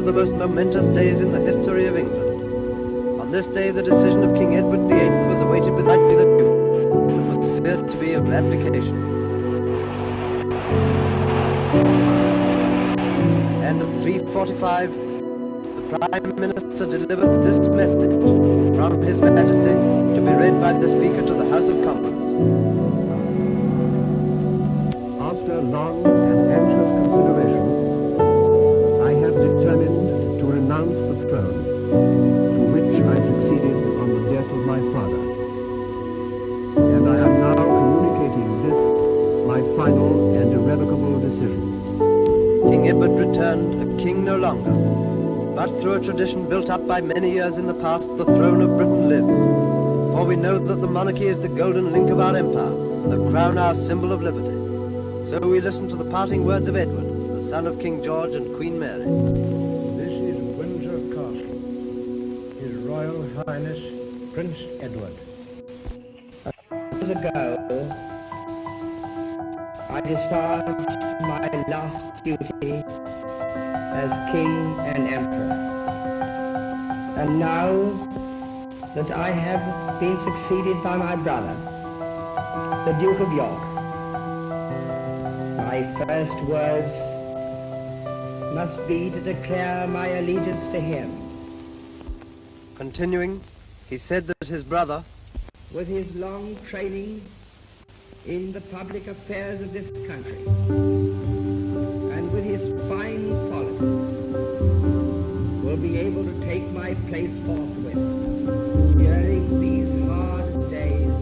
of the most momentous days in the history of England. On this day, the decision of King Edward VIII was awaited with rightly the news that was feared to be of abdication. And at 3:45, the Prime Minister delivered this message from His Majesty to be read by the Speaker to the House of Commons. After long and anxious consideration, I have determined to renounce the throne to which I succeeded on the death of my father. And I am now communicating this, my final and irrevocable decision. King Edward returned a king no longer, but through a tradition built up by many years in the past, the throne of Britain lives. For we know that the monarchy is the golden link of our empire, the crown our symbol of liberty. So we listen to the parting words of Edward, the son of King George and Queen Mary. This is Windsor Castle. His Royal Highness Prince Edward. Years ago, I discharged my last duty as King and Emperor. And now that I have been succeeded by my brother, the Duke of York, my first words must be to declare my allegiance to him. Continuing, he said that his brother, with his long training in the public affairs of this country, and with his fine qualities, will be able to take my place forthwith. During these hard days,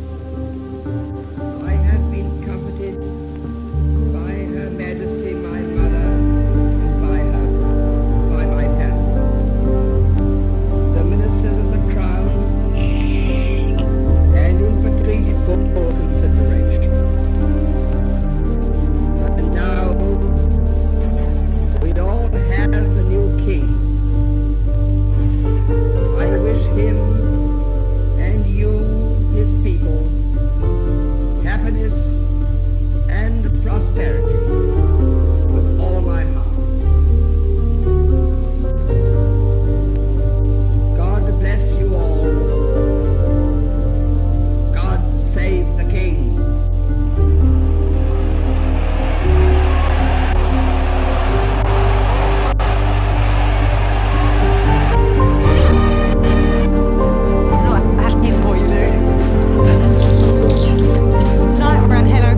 I have been comforted by Her Majesty my mother, and by my parents, the ministers of the crown, and infantry for consideration. And now we all have a new king. I wish him and you, his people, happiness and prosperity with all my heart. God bless you all. God save the king. So I have news for you, dude. Yes. Tonight we're on Hello.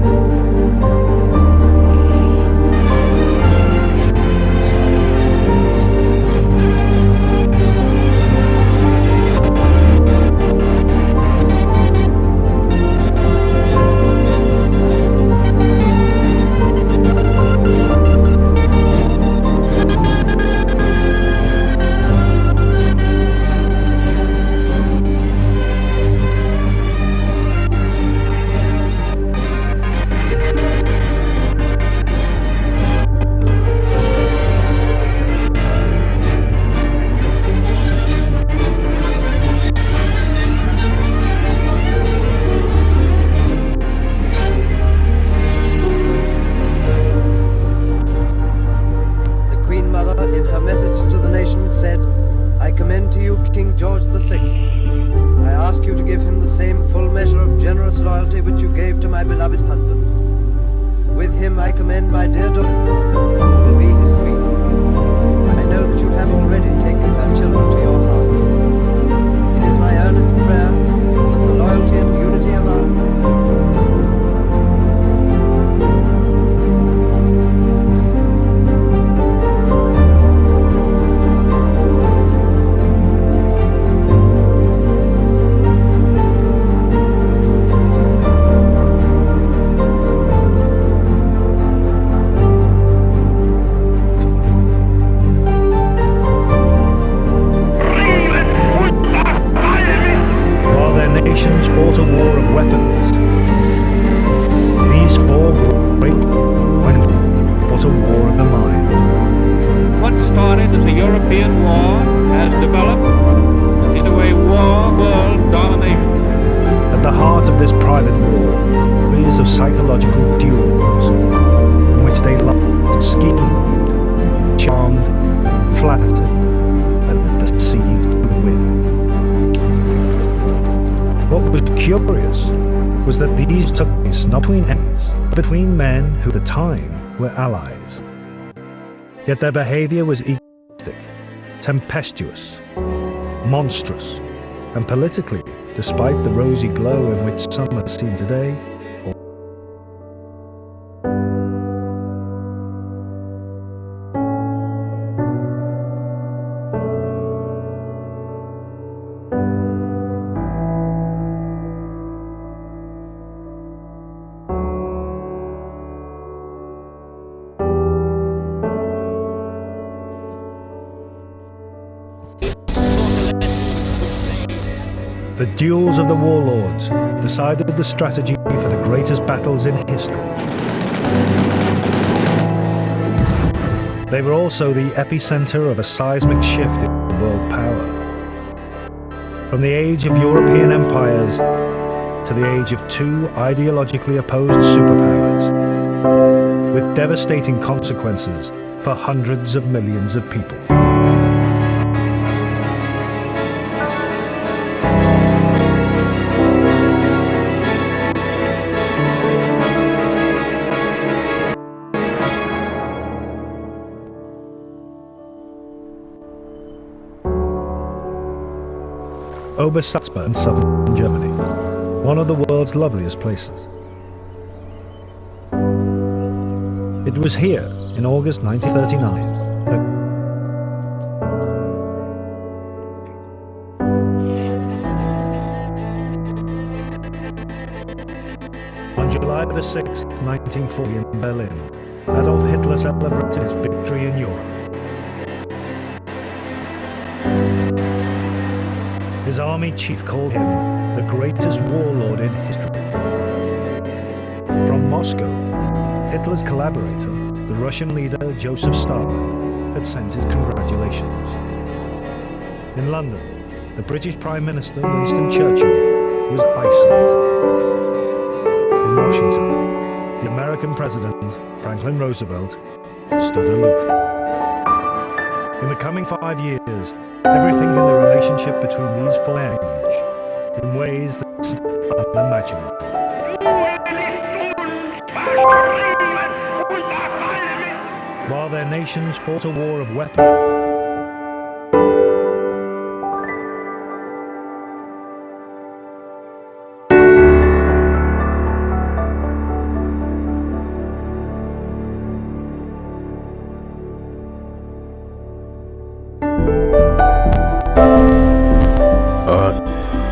the Queen Mother, in her message to the nation, said, I commend to you King George VI. I ask you to give him the same full measure of generous loyalty which you gave to my beloved husband. With him I commend my dear daughter, who will be his queen. I know that you have already taken her children to your hearts. It is my earnest prayer that the loyalty and unity of our while their nations fought a war of weapons, these four great men fought a war of the mind. What started as a European war has developed into a war world domination. At the heart of this private war is of psychological duels, in which they lie, schemed, charmed, flattered and deceived to win. What was curious was that these took place not between enemies, but between men who at the time were allies. Yet their behavior was egoistic, tempestuous, monstrous, and politically, despite the rosy glow in which some are seen today, the duels of the warlords decided the strategy for the greatest battles in history. They were also the epicenter of a seismic shift in world power. From the age of European empires to the age of two ideologically opposed superpowers, with devastating consequences for hundreds of millions of people. Obersalzberg in southern Germany, one of the world's loveliest places. It was here, in August 1939, that on July the 6th, 1940 in Berlin, Adolf Hitler celebrated his victory in Europe. His army chief called him the greatest warlord in history. From Moscow, Hitler's collaborator, the Russian leader Joseph Stalin, had sent his congratulations. In London, the British Prime Minister Winston Churchill was isolated. In Washington, the American President Franklin Roosevelt stood aloof. In the coming 5 years, everything in the relationship between these four changed in ways that seemed unimaginable. While their nations fought a war of weapons,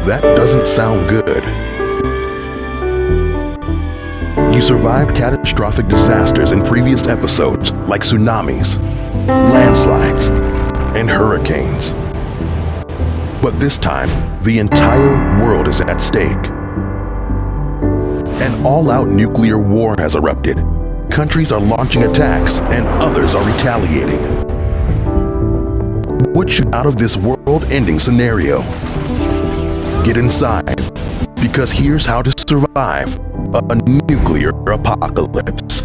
that doesn't sound good. You survived catastrophic disasters in previous episodes, like tsunamis, landslides, and hurricanes. But this time, the entire world is at stake. An all-out nuclear war has erupted. Countries are launching attacks, and others are retaliating. What should out of this world-ending scenario? Get inside, because here's how to survive a nuclear apocalypse.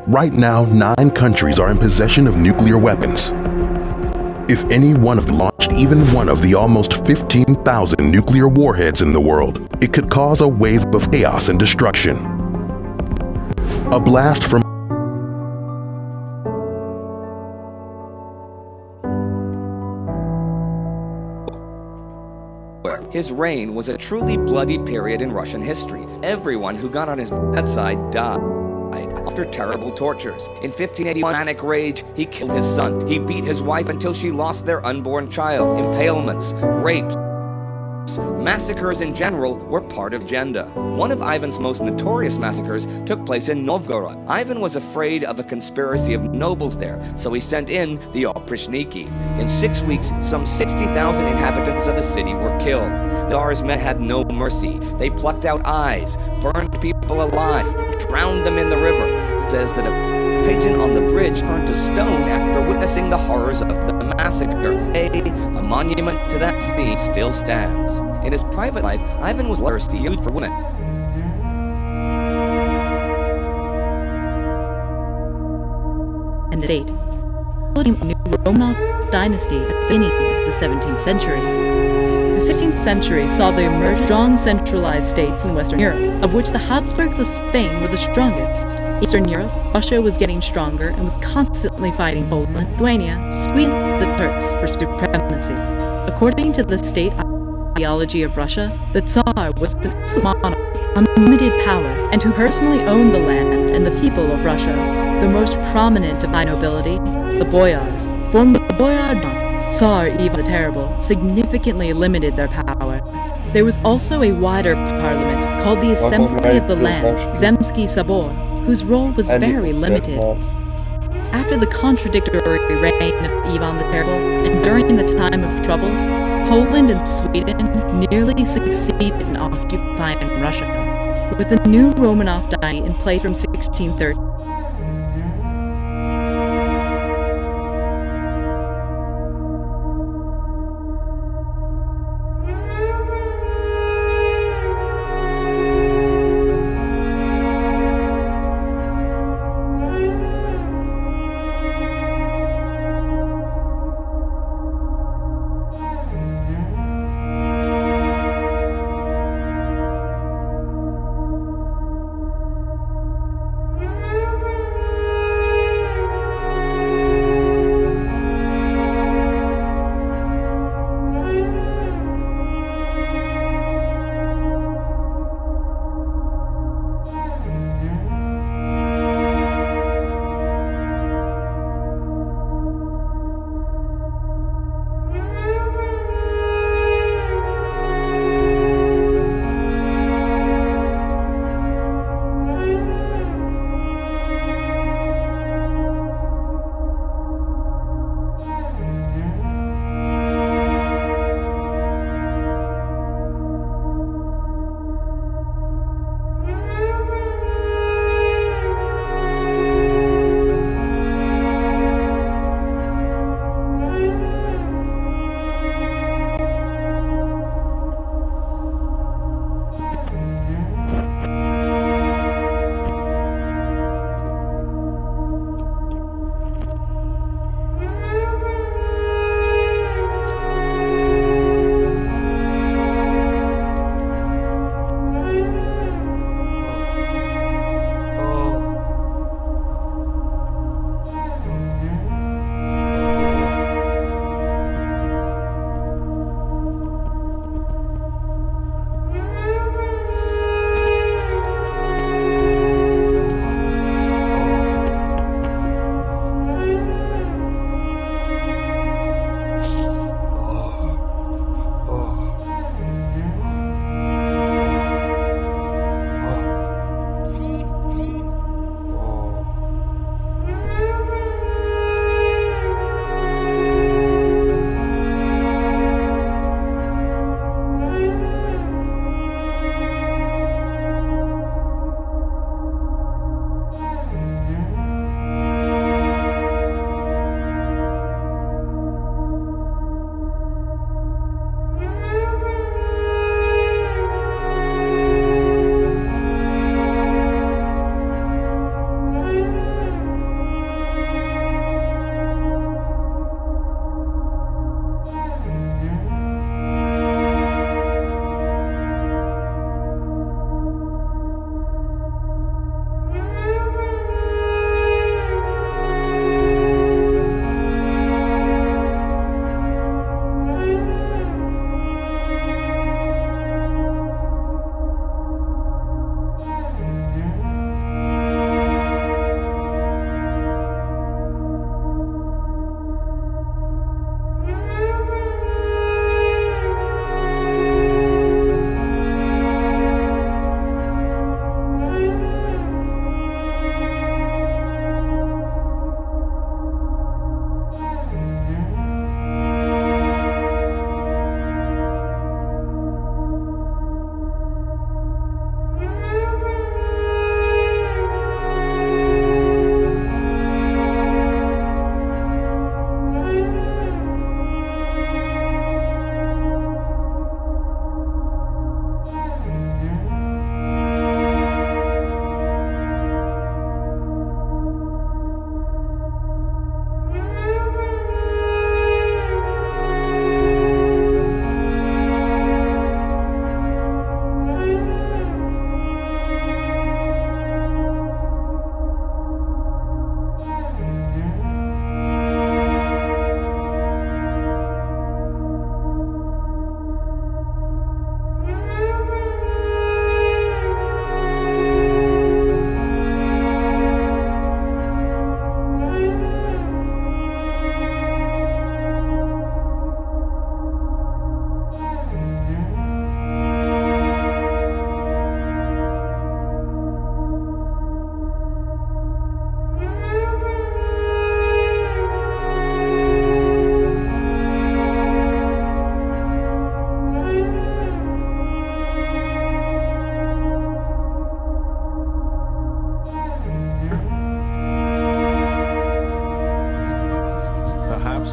Right now, 9 countries are in possession of nuclear weapons. If any one of them launched even one of the almost 15,000 nuclear warheads in the world, it could cause a wave of chaos and destruction. A blast from His reign was a truly bloody period in Russian history. Everyone who got on his bedside died after terrible tortures. In 1581, manic rage, he killed his son. He beat his wife until she lost their unborn child. Impalements, rapes, massacres in general were part of agenda. One of Ivan's most notorious massacres took place in Novgorod. Ivan was afraid of a conspiracy of nobles there, so he sent in the Oprichniki. In 6 weeks, some 60,000 inhabitants of the city were killed. The Tsar's men had no mercy. They plucked out eyes, burned people alive, drowned them in the river. It says that a pigeon on the bridge turned to stone after witnessing the horrors of the massacre. A monument to that scene still stands. In his private life, Ivan was thirsty for women. independent state. The new Romanov dynasty at the beginning of the 17th century. The 16th century saw the emergence of strong centralized states in Western Europe, of which the Habsburgs of Spain were the strongest. In Eastern Europe, Russia was getting stronger and was constantly fighting Poland, Lithuania, Sweden, the Turks for supremacy. According to the state ideology of Russia, the Tsar was an absolute monarch, unlimited power, and who personally owned the land and the people of Russia. The most prominent of high nobility, the boyars, formed the Boyardom. Tsar Ivan the Terrible significantly limited their power. There was also a wider parliament called the Assembly of the Land, Zemsky Sabor, whose role was very limited. After the contradictory reign of Ivan the Terrible, and during the time of troubles, Poland and Sweden nearly succeeded in occupying Russia. With the new Romanov dynasty in place from 1630,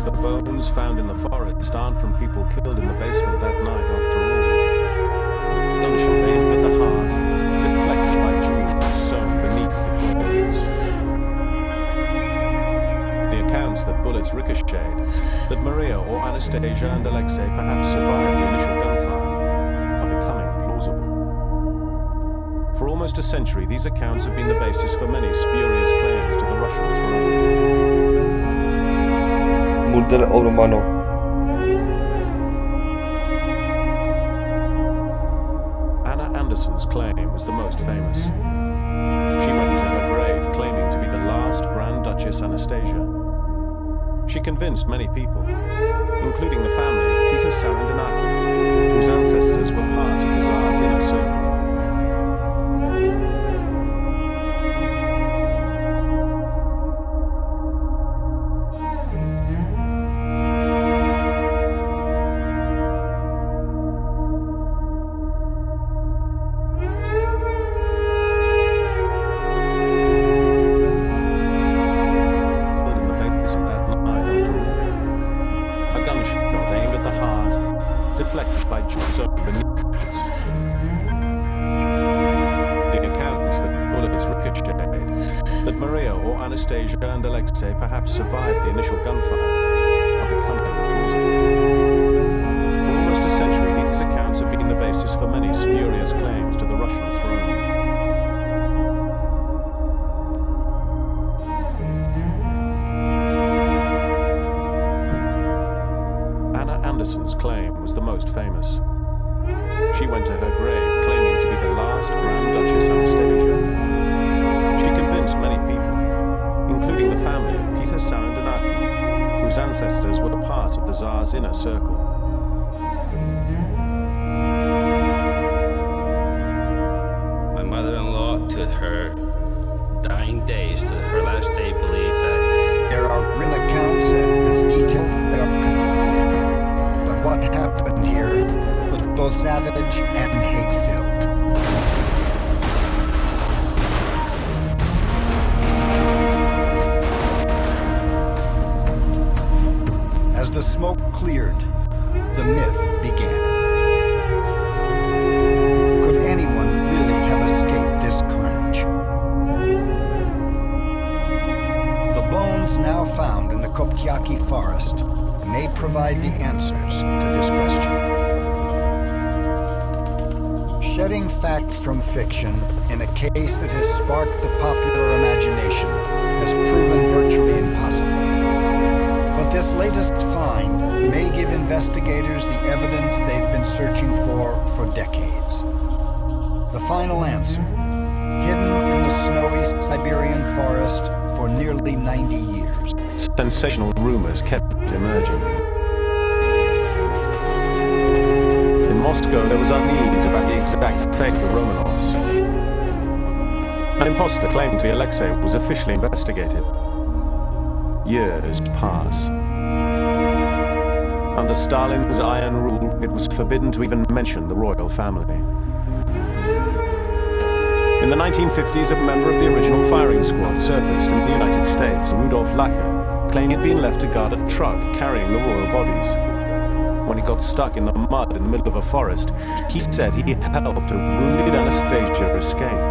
the bones found in the forest aren't from people killed in the basement that night after all. Gunshot aimed at the heart, deflected by jewels sewn beneath the clothes. The accounts that bullets ricocheted, that Maria or Anastasia and Alexei perhaps survived the initial gunfire, are becoming plausible. For almost a century, these accounts have been the basis for many spurious claims to the Russian throne. Murder of Romanov. Anna Anderson's claim is the most famous. She went to her grave claiming to be the last Grand Duchess Anastasia. She convinced many people, including the family of Peter Sarandanaki, whose ancestors were part of the Tsar's inner circle. Anastasia and Alexei perhaps survived the initial gunfire are becoming plausible. For almost a century, these accounts have been the basis for many spurious claims to the Russian throne. Anna Anderson's claim was the most famous. She went to her grave claiming to be the last Grand Duchess Anastasia. She convinced many people, including the family of Peter Sarandanaki, whose ancestors were part of the Tsar's inner circle. My mother-in-law, to her dying days, to her last day, believed that there are written accounts as detailed there, but what happened here was both savage and hate-filled. As the smoke cleared, the myth began. Could anyone really have escaped this carnage? The bones now found in the Koptyaki forest may provide the answers to this question. Shedding fact from fiction in a case that has sparked the popular imagination has proven virtually impossible. But this latest find may give investigators the evidence they've been searching for decades. The final answer, hidden in the snowy Siberian forest for nearly 90 years. Sensational rumors kept emerging. In Moscow, there was unease about the exact fate of the Romanovs. An imposter claimed to be Alexei was officially investigated. Years pass. Under Stalin's iron rule, it was forbidden to even mention the royal family. In the 1950s, a member of the original firing squad surfaced in the United States. Rudolf Lacher claimed he'd been left to guard a truck carrying the royal bodies. When he got stuck in the mud in the middle of a forest, he said he helped a wounded Anastasia escape.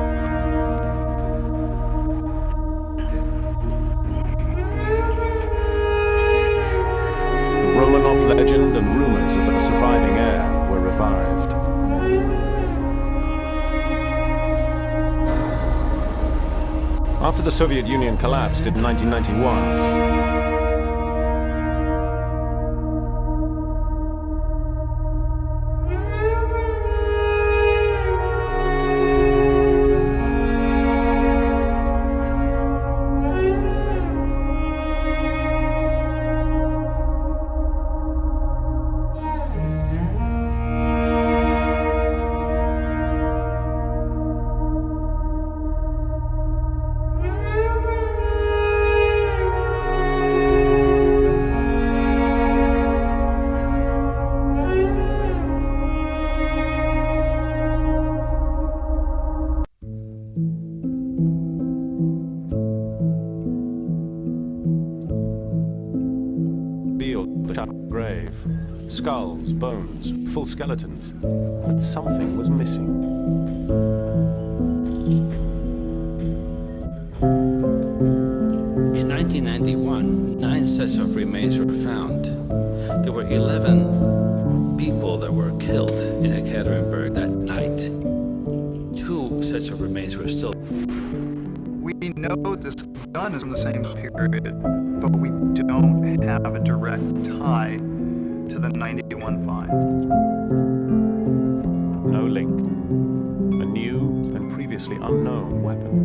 Romanov legend and rumors of the surviving heir were revived. After the Soviet Union collapsed in 1991, revealed a sharp grave. Skulls, bones, full skeletons. But something was missing. In 1991, 9 sets of remains were found. There were 11 people that were killed in Ekaterinburg that night. 2 sets of remains were still. We know this gun is from the same period, but we don't have a direct tie to the 91 finds. No link. A new and previously unknown weapon.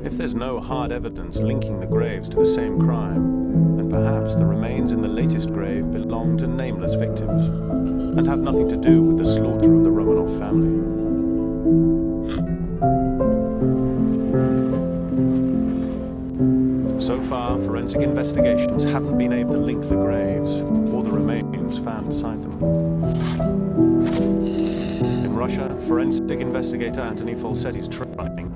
If there's no hard evidence linking the graves to the same crime, then perhaps the remains in the latest grave belong to nameless victims and have nothing to do with the slaughter of the Romanov family. So far, forensic investigations haven't been able to link the graves or the remains found inside them. In Russia, forensic investigator Anthony Falsetti's trying.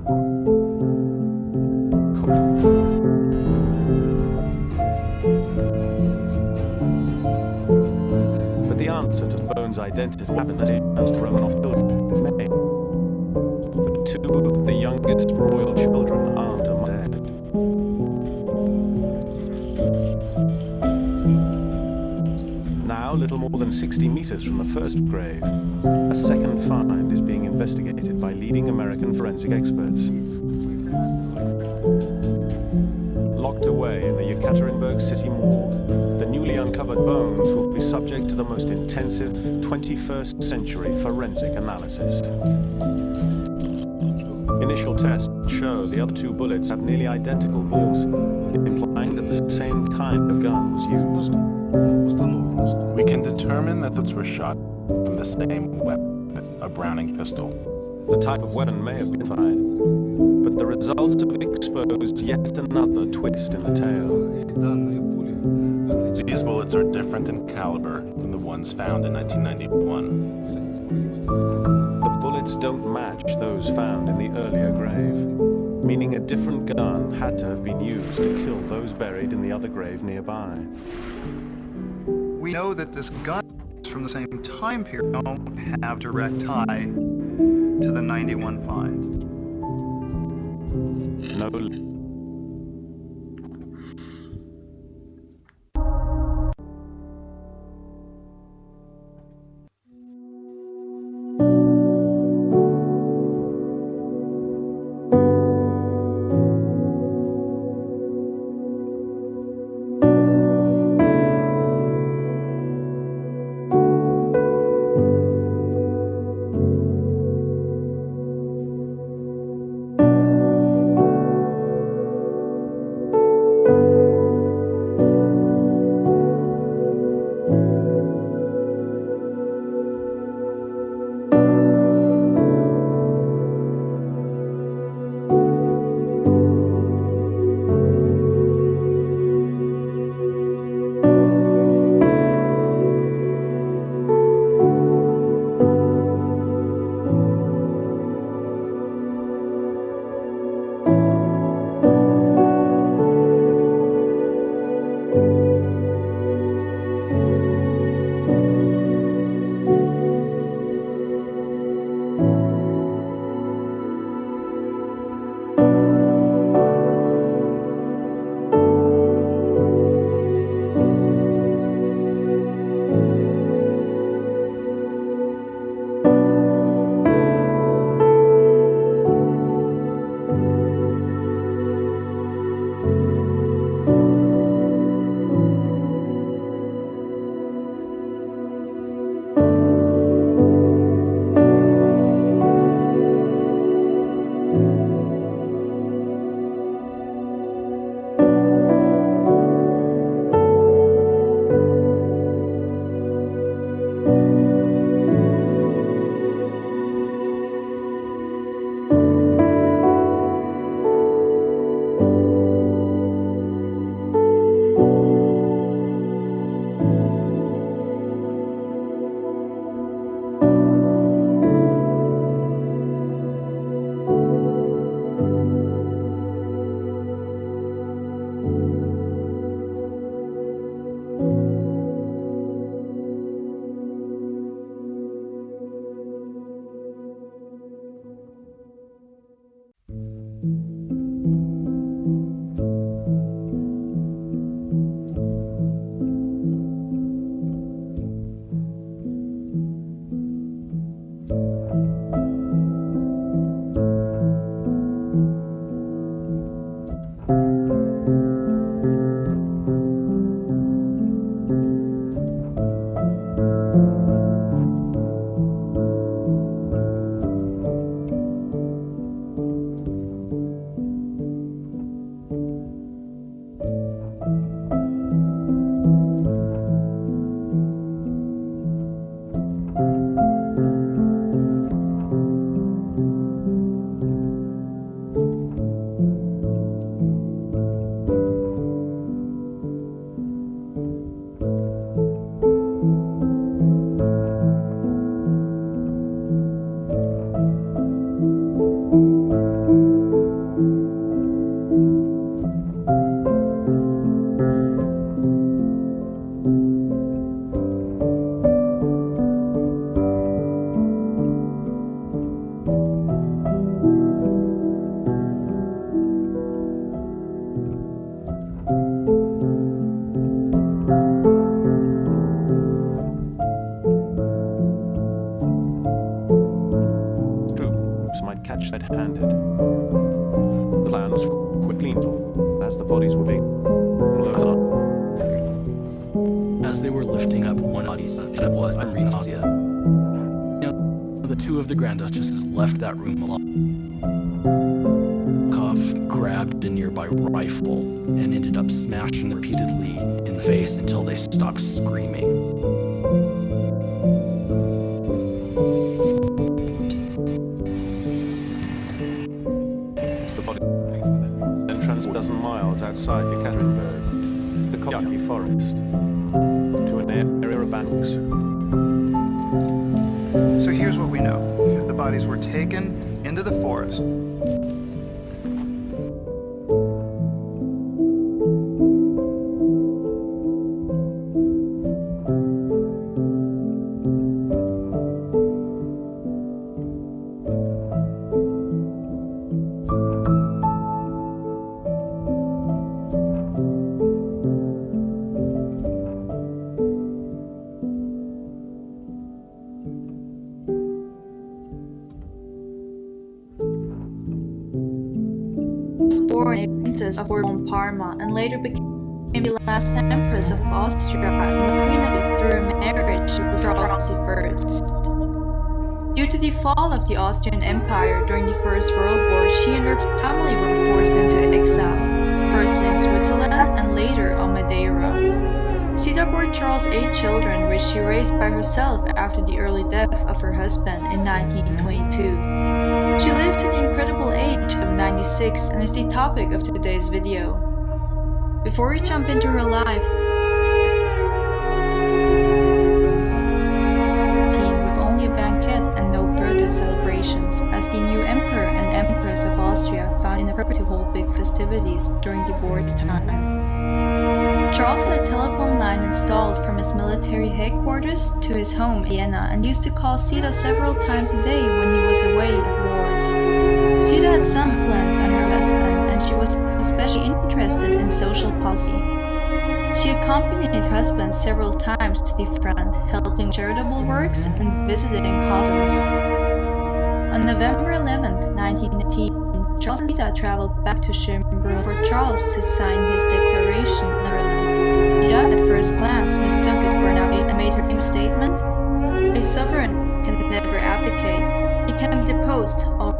But the answer to the bones' identity happened as to Romanov children may. But 2 of the youngest royal children aren't among dead. Now, little more than 60 meters from the first grave, a second find is being investigated by leading American forensic experts. Locked away in the Yekaterinburg city morgue, the newly uncovered bones will be subject to the most intensive 21st century forensic analysis. Initial tests show the other 2 bullets have nearly identical balls, implying that the same kind of gun was used. We can determine that those were shot from the same weapon, a Browning pistol. The type of weapon may have been identified, but the results have exposed yet another twist in the tale. These bullets are different in caliber than the ones found in 1991. The bullets don't match those found in the earlier grave, meaning a different gun had to have been used to kill those buried in the other grave nearby. We know that this gun is from the same time period. We don't have direct tie to the 91 finds. No. bodies were being loaded. As they were lifting up one body, that was Irene Nausea. The two of the Grand Duchesses left that room alone. Kov grabbed a nearby rifle and ended up smashing them repeatedly in the face until they stopped screaming. The body then transported a dozen miles outside Ekaterinburg, the Koyaki forest, to an area of banks. So here's what we know. The bodies were taken into the forest. Born a princess of Parma and later became the last empress of Austria and the queen of it through a marriage with Charles I. Due to the fall of the Austrian Empire during the First World War, she and her family were forced into exile, firstly in Switzerland and later on Madeira. Sita bore Charles 8 children, which she raised by herself after the early death of her husband in 1922. She lived to the incredible age of 96 and is the topic of today's video. Before we jump into her life, with only a banquet and no further celebrations, as the new emperor and empress of Austria found it inappropriate to hold big festivities during the wartime. Charles had a telephone line installed from his military headquarters to his home in Vienna and used to call Sita several times a day when he was away at war. Sita had some influence on her husband and she was especially interested in social policy. She accompanied her husband several times to the front, helping charitable works and visiting hospitals. On November 11, 1918, Charles and Sita traveled back to Schönbrunn for Charles to sign his declaration in Ireland. Sita at first glance mistook it for an update and made her famous statement, "A sovereign can never abdicate. He can be deposed or..."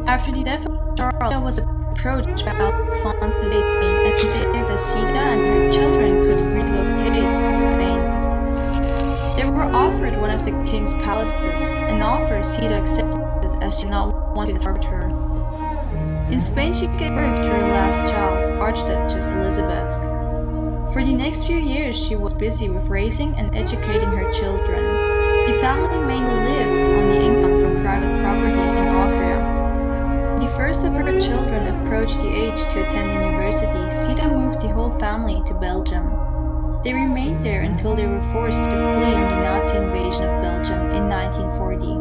After the death of Charles, Sita was approached by Alphonse de Spain and declared that Sita and her children could relocate to Spain. They were offered one of the king's palaces, an offer Sita accepted as she did not want to target her. In Spain, she gave birth to her last child, Archduchess Elizabeth. For the next few years, she was busy with raising and educating her children. The family mainly lived on the income from private property in Austria. When the first of her children approached the age to attend university, Sita moved the whole family to Belgium. They remained there until they were forced to flee in the Nazi invasion of Belgium in 1940.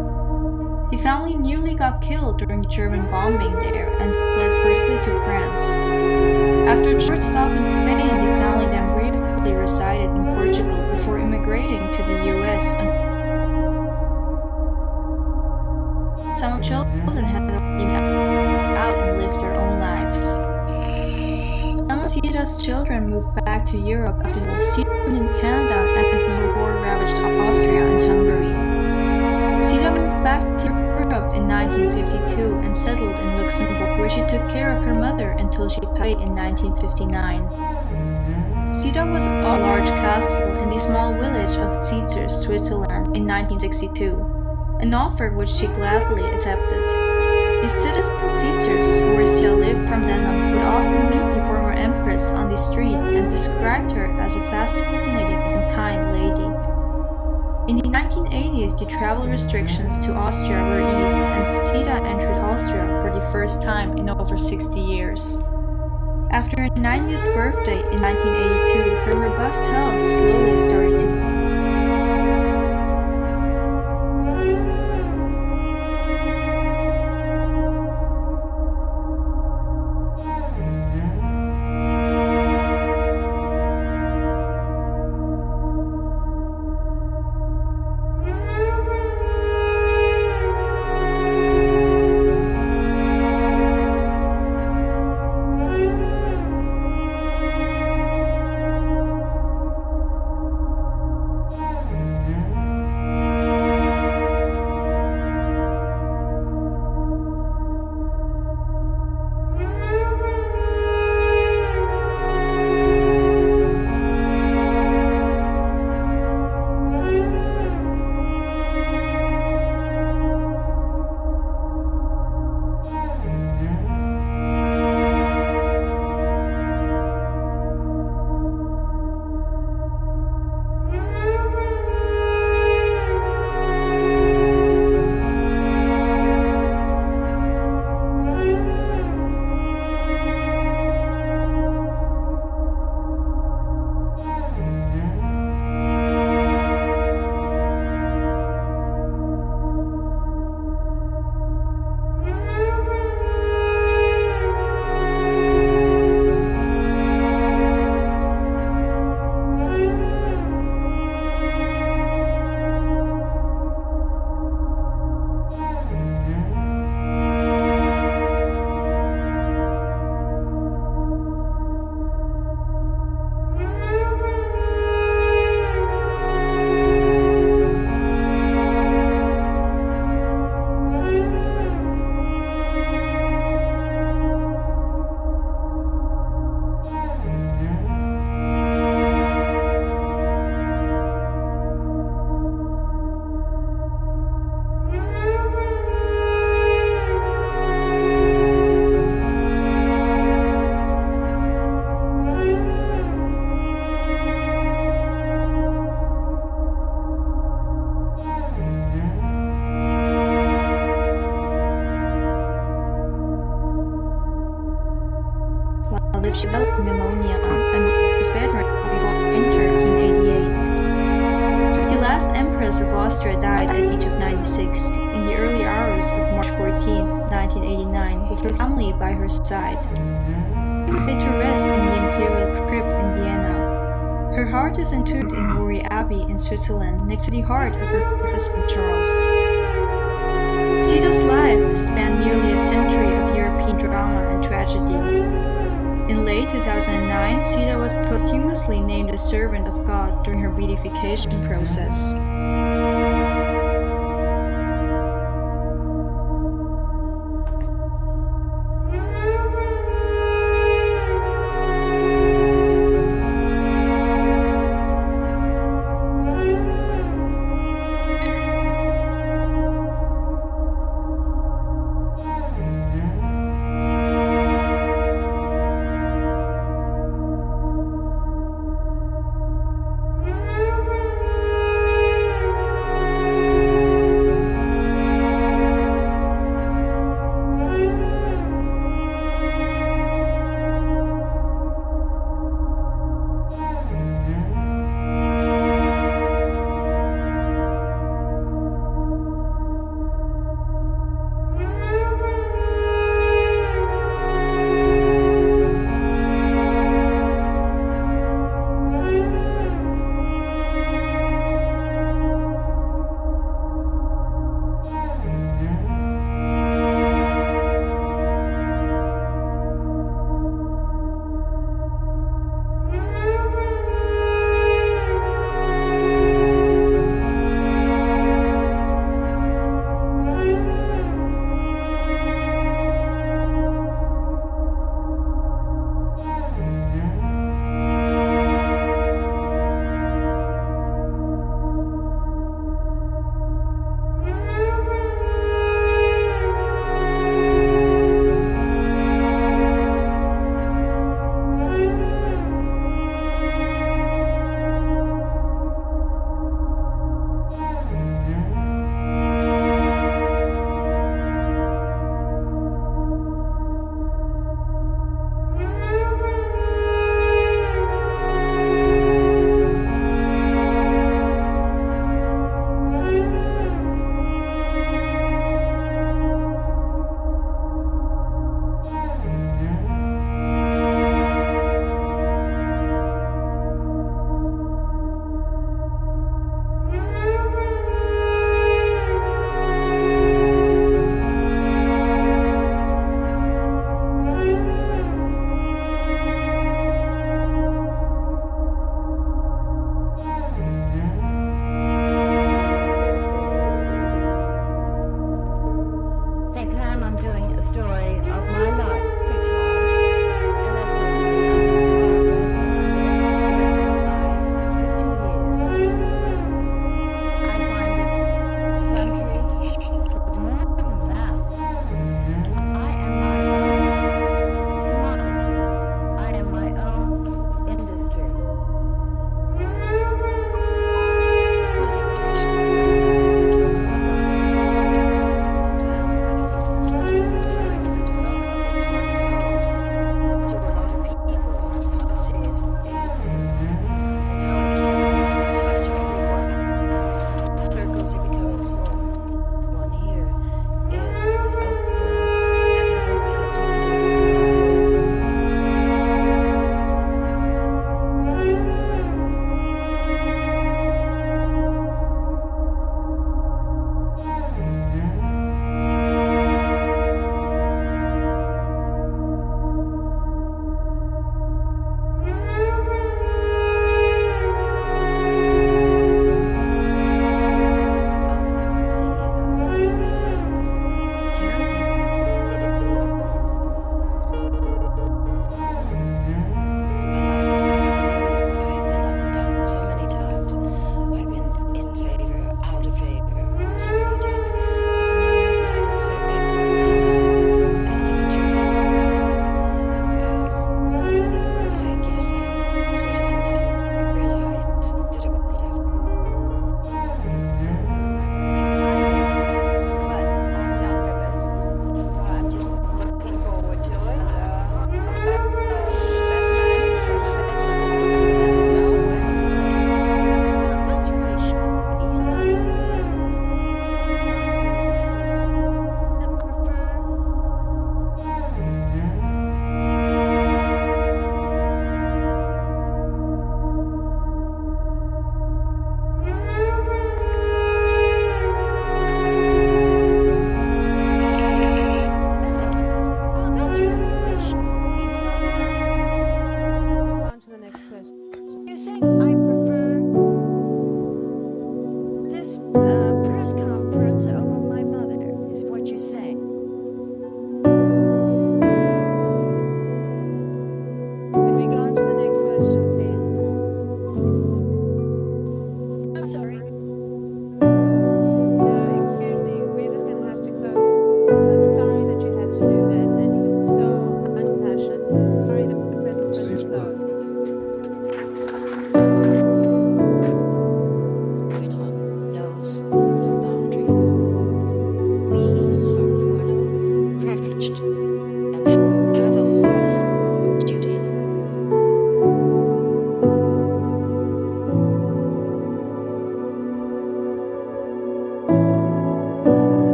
The family nearly got killed during the German bombing there and fled firstly to France. After a short stop in Spain, the family then briefly resided in Portugal before immigrating to the US. Some children had already out and lived their own lives. Some of Sita's children moved back to Europe after the Sita in Canada and the war-ravaged Austria and Hungary. Sita moved back to Europe in 1952 and settled in Luxembourg, where she took care of her mother until she died in 1959. Sita was a large castle in the small village of Tsar, Switzerland in 1962, an offer which she gladly accepted. The citizen Tsars, where Sita lived from then on, would often meet the former empress on the street and described her as a fascinating and kind lady. In the 1980s, the travel restrictions to Austria were eased and Sita entered Austria for the first time in over 60 years. After her 90th birthday in 1982, her robust health slowly started to this developed pneumonia and was bedridden before winter 1888. The last Empress of Austria died at the age of 96 in the early hours of March 14, 1989, with her family by her side. She is laid to rest in the Imperial Crypt in Vienna. Her heart is entombed in Mori Abbey in Switzerland, next to the heart of her husband Charles. Sida's life spanned nearly a century of European drama and tragedy. In late 2009, Sida was posthumously named a servant of God during her beatification process.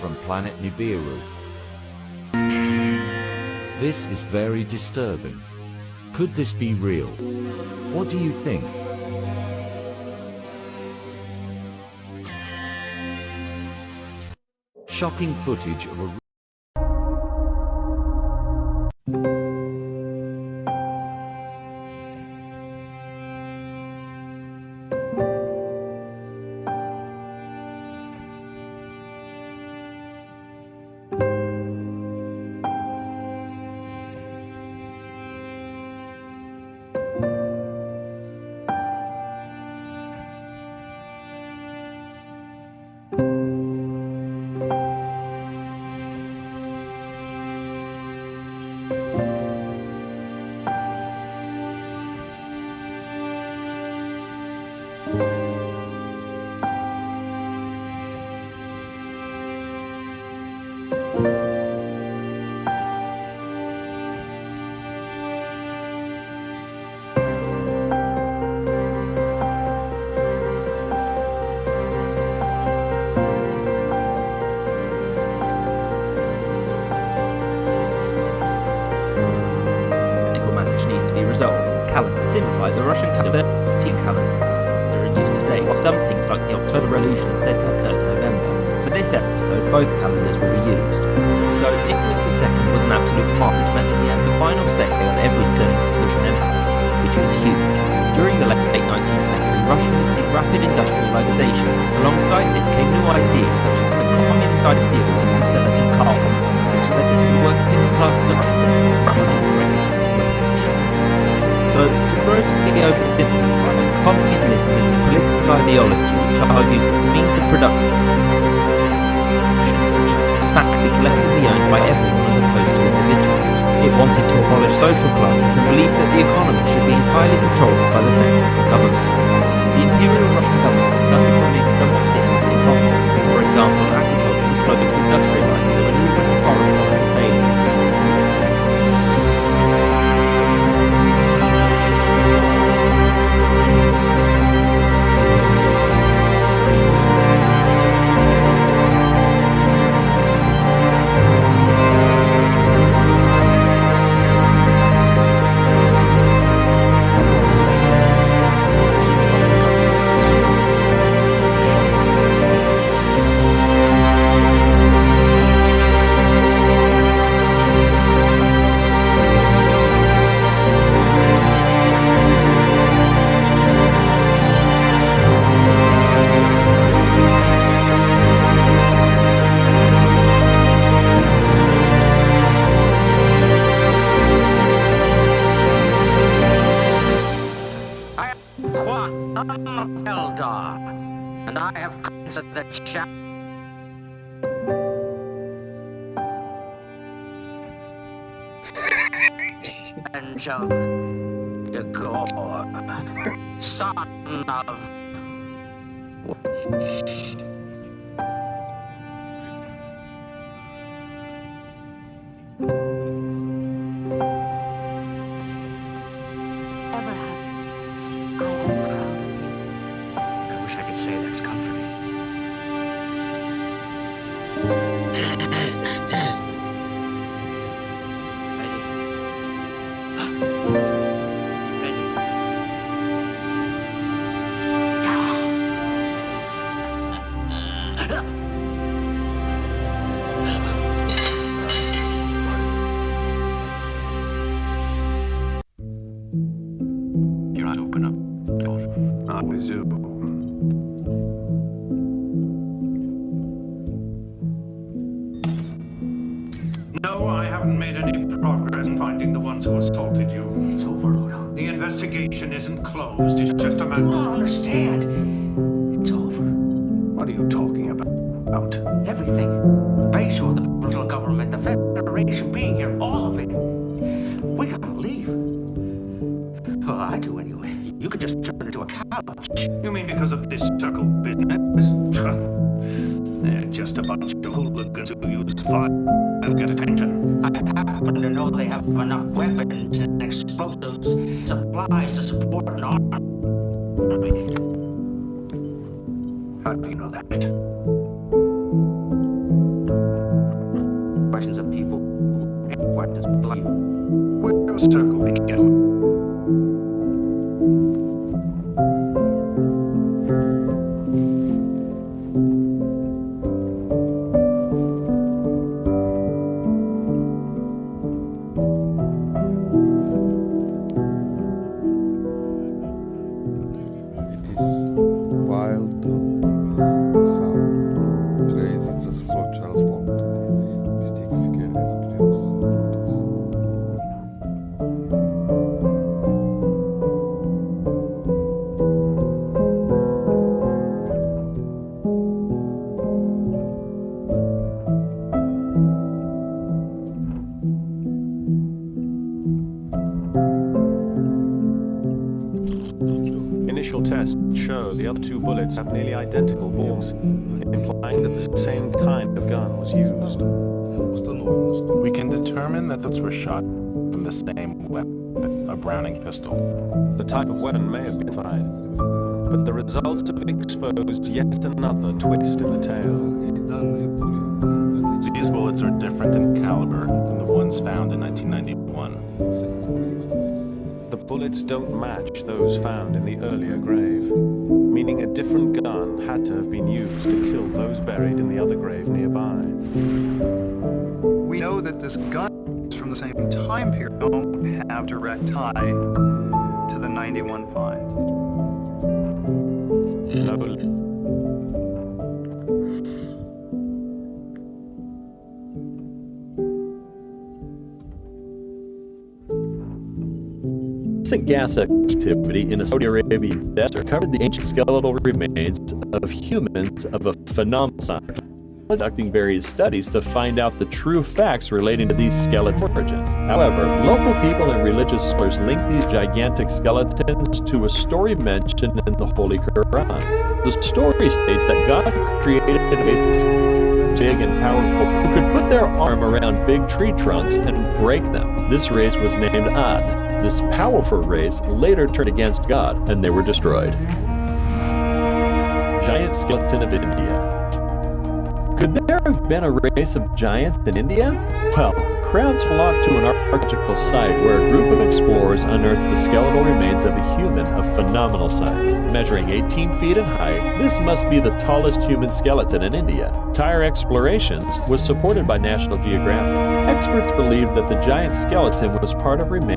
From planet Nibiru. This is very disturbing. Could this be real? What do you think? Shocking footage of a Simplified the Russian calendar in use today. Some things like the October Revolution are said to occur in November. For this episode, both calendars will be used. So Nicholas II was an absolute monarch, which meant that he had the final say on everything in the Russian Empire, which was huge. During the late 19th century, Russia had seen rapid industrialization. Alongside this came new ideas such as the communist ideals of a certain Karl Marx, which led to the working class of Russia. So, to grossly oversimplify, communism is a political ideology which argues that the means of production is factually collectively owned by everyone as opposed to individuals. It wanted to abolish social classes and believed that the economy should be entirely controlled by the central government. The Imperial Russian government suffered from being somewhat distant and incompetent. For example, agriculture was slow to industrialize and there were numerous foreign policy failures. revenge of the gore, son of... Ever have. I am proud of you. I wish I could say that's comforting. You're not open up, George. I do. No, I haven't made any progress in finding the ones who assaulted you. It's over, Odo. The investigation isn't closed. It's just a matter. You don't understand. It's over. What are you talking about? Everything. Bayshore, the brutal government, the Federation being here, all of it. We gotta leave. Well, I do anyway. You could just turn into a couch. You mean because of this circle business? They're just a bunch of hooligans who use fire and get attention. I happen to know they have enough weapons and explosives, supplies to support an army. How do you know that? Questions of people, questions like you. Where circle begin? Wild sound, crazy slow transport, mystic scares Initial tests show the other two bullets have nearly identical bores, implying that the same kind of gun was used. We can determine that those were shot from the same weapon, a Browning pistol. The type of weapon may have been identified, but the results have exposed yet another twist in the tale. These bullets are different in caliber than the ones found in 1991. The bullets don't match those found in the earlier grave, meaning a different gun had to have been used to kill those buried in the other grave nearby. We know that this gun is from the same time period. Don't have direct tie to the 91 finds. No. Gas activity in a Saudi Arabian desert covered the ancient skeletal remains of humans of a phenomenal size, conducting various studies to find out the true facts relating to these skeleton origins. However, local people and religious scholars link these gigantic skeletons to a story mentioned in the Holy Quran. The story states that God created a race big and powerful who could put their arm around big tree trunks and break them. This race was named Ad. This powerful race later turned against God, and they were destroyed. Giant skeleton of India. Could there have been a race of giants in India? Well, crowds flocked to an archaeological site where a group of explorers unearthed the skeletal remains of a human of phenomenal size. Measuring 18 feet in height, this must be the tallest human skeleton in India. Entire explorations was supported by National Geographic. Experts believed that the giant skeleton was part of remains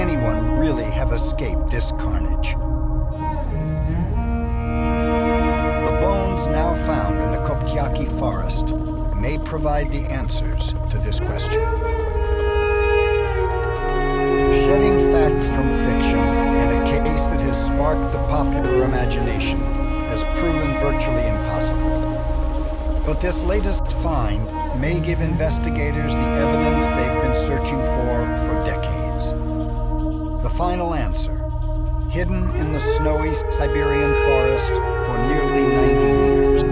anyone really have escaped this carnage? The bones now found in the Koptyaki forest may provide the answers to this question. Shedding facts from fiction in a case that has sparked the popular imagination has proven virtually impossible. But this latest find may give investigators the evidence they've been searching for decades. The final answer, hidden in the snowy Siberian forest for nearly 90 years.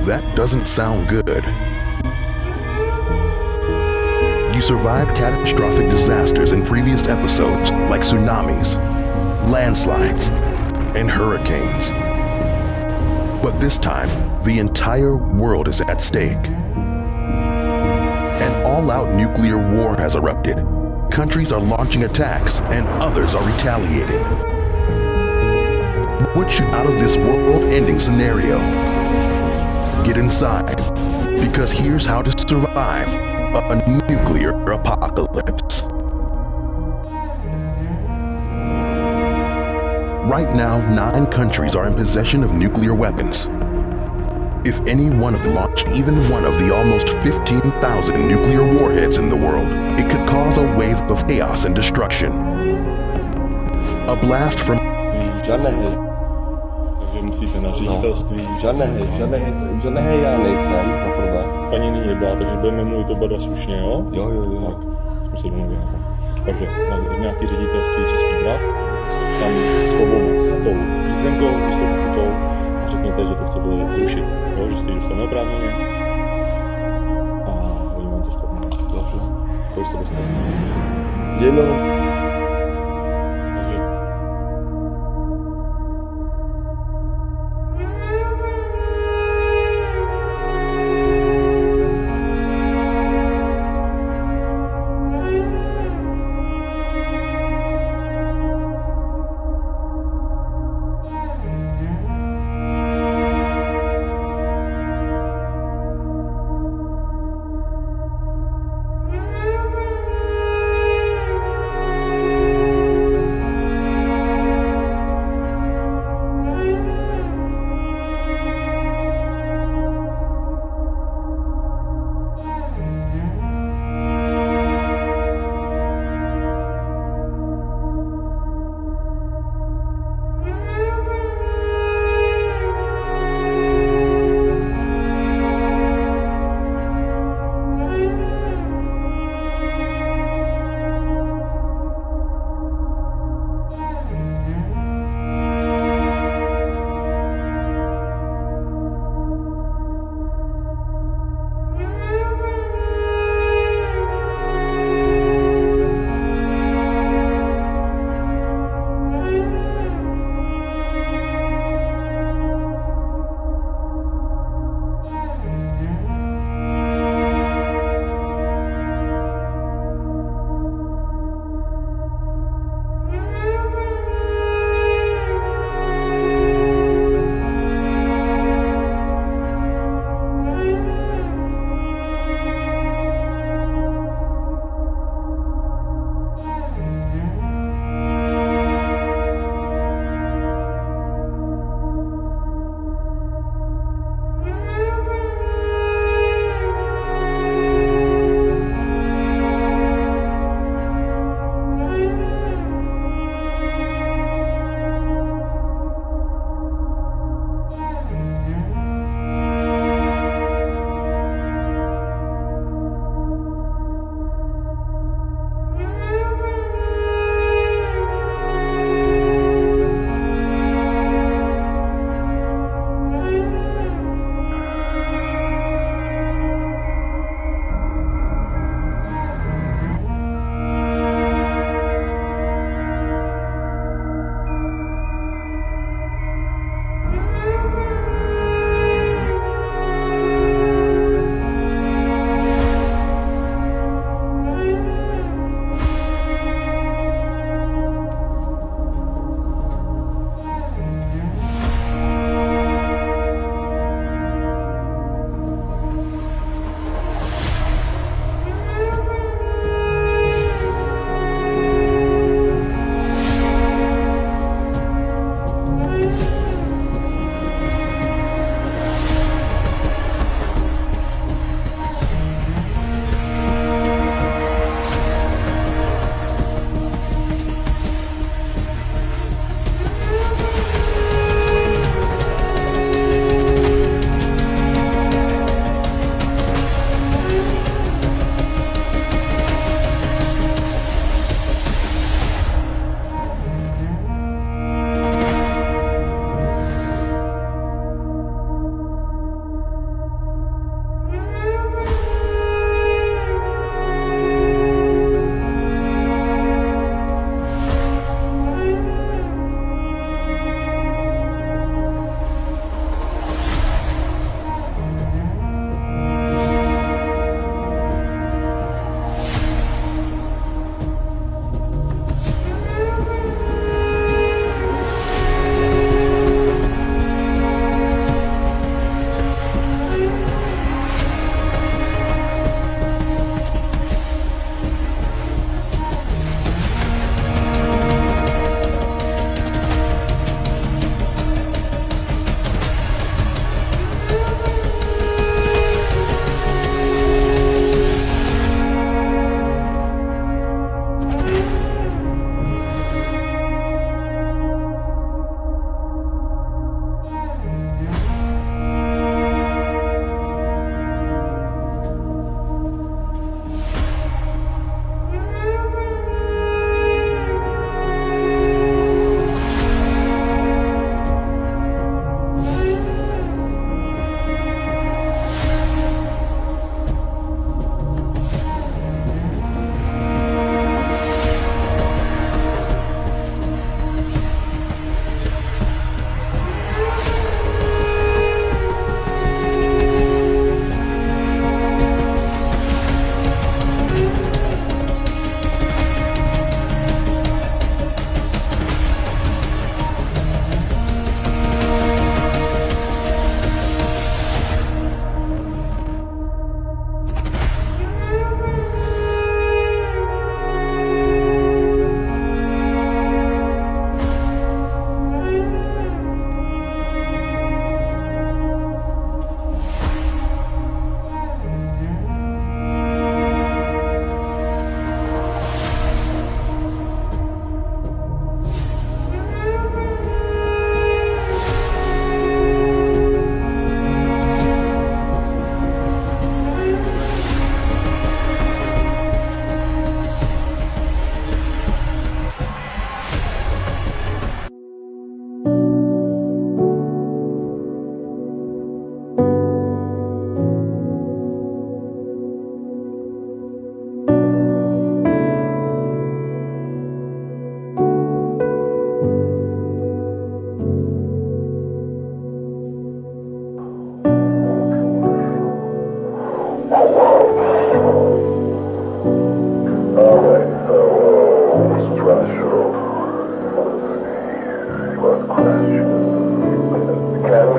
That doesn't sound good. You survived catastrophic disasters in previous episodes like tsunamis, landslides, and hurricanes. But this time, the entire world is at stake. An all-out nuclear war has erupted. Countries are launching attacks and others are retaliating. What should out of this world-ending scenario? Get inside, because here's how to survive a nuclear apocalypse. Right now, 9 countries are in possession of nuclear weapons. If any one of them launched even one of the almost 15,000 nuclear warheads in the world, it could cause a wave of chaos and destruction. A blast from Žádné já nejsem, za prvé. Paní není nebyla, takže budeme mluvit oba dva slušně, jo? Jo. Tak, jsme se domluvili na tom. Takže na nějaký ředitelství Český Drah, tam s tou písemkou, s tou pokutou a řekněte, že to chcete zrušit, jo? Že jste dostali neoprávněně a oni vám to stopnou. Dobře. Kolik jste dostali? Jenom.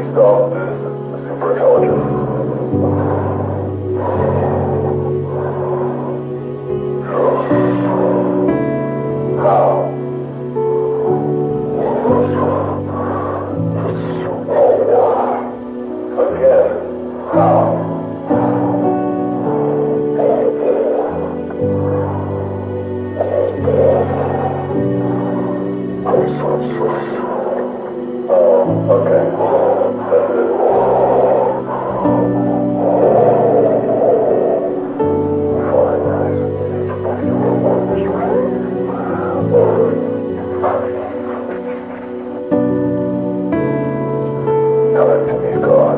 we stop this superintelligence? How? Again, how? Okay. That's it. Now that Timmy's gone.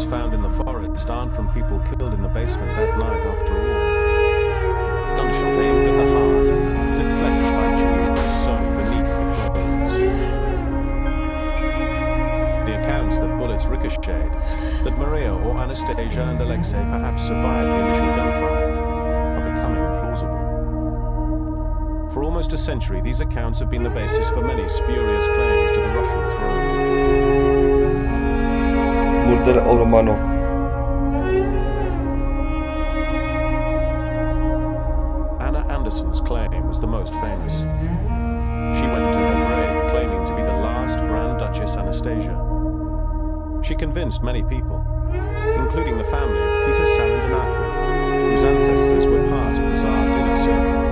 bones found in the forest aren't from people killed in the basement that night after all. Gunshot aimed at the heart, deflected by jewels sewn beneath the clothes. The accounts that bullets ricocheted, that Maria or Anastasia and Alexei perhaps survived the initial gunfire, are becoming plausible. For almost a century, these accounts have been the basis for many spurious claims to the Russian throne. Murder of Romanov. Anna Anderson's claim was the most famous. She went to her grave claiming to be the last Grand Duchess Anastasia. She convinced many people, including the family of Peter Sarandanaki, whose ancestors were part of the Tsar's inner circle.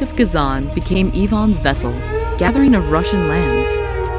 of Kazan became Ivan's vessel, gathering of Russian lands.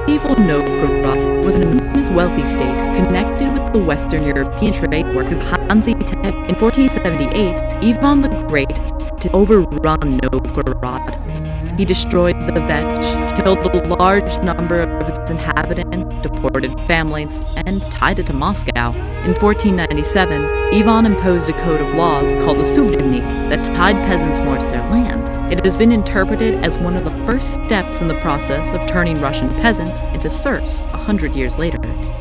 Evil Novgorod was an enormous wealthy state connected with the Western European trade network of Hanseatic. In 1478, Ivan the Great set to overrun Novgorod. He destroyed the Vetch, killed a large number of its inhabitants, deported families, and tied it to Moscow. In 1497, Ivan imposed a code of laws called the Subdivnik that tied peasants more to their land. It has been interpreted as one of the first steps in the process of turning Russian peasants into serfs 100 years later.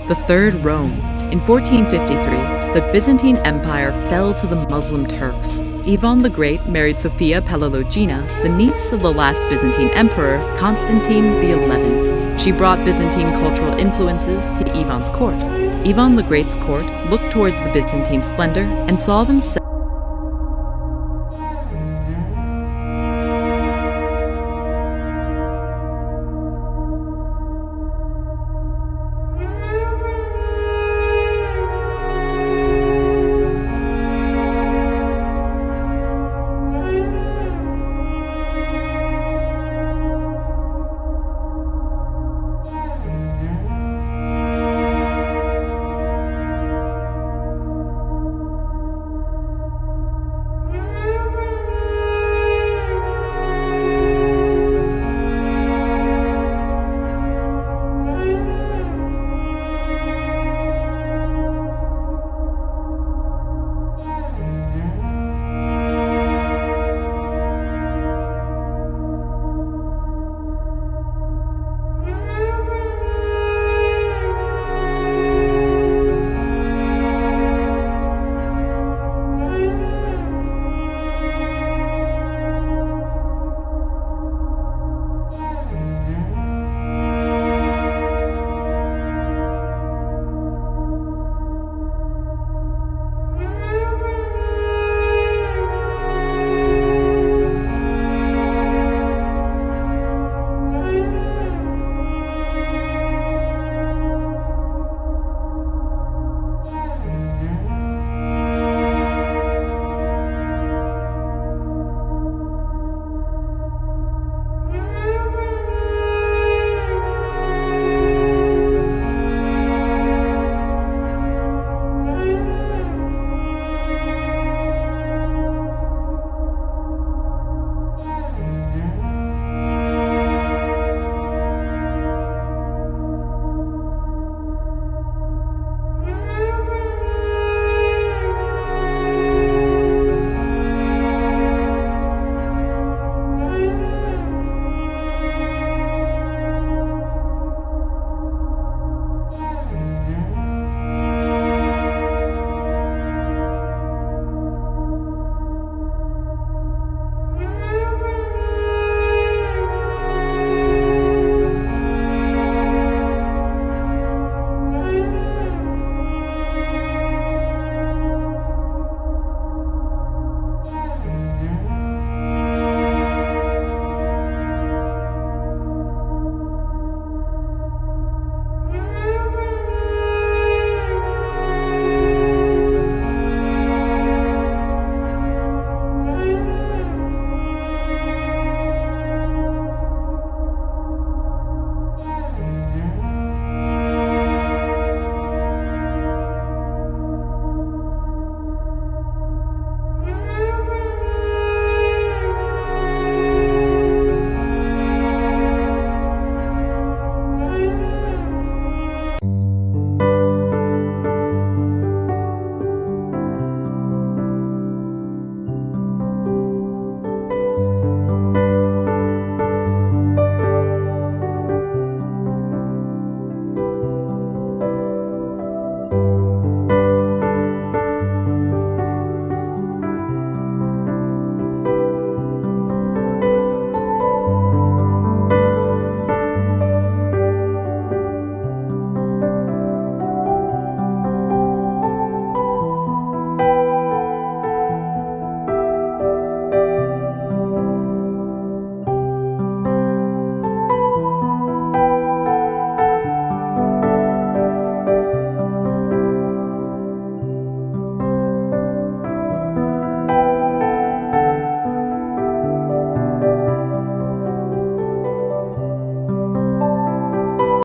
The Third Rome. In 1453, the Byzantine Empire fell to the Muslim Turks. Ivan the Great married Sophia Palaiologina, the niece of the last Byzantine emperor, Constantine XI. She brought Byzantine cultural influences to Ivan's court. Ivan the Great's court looked towards the Byzantine splendor and saw themselves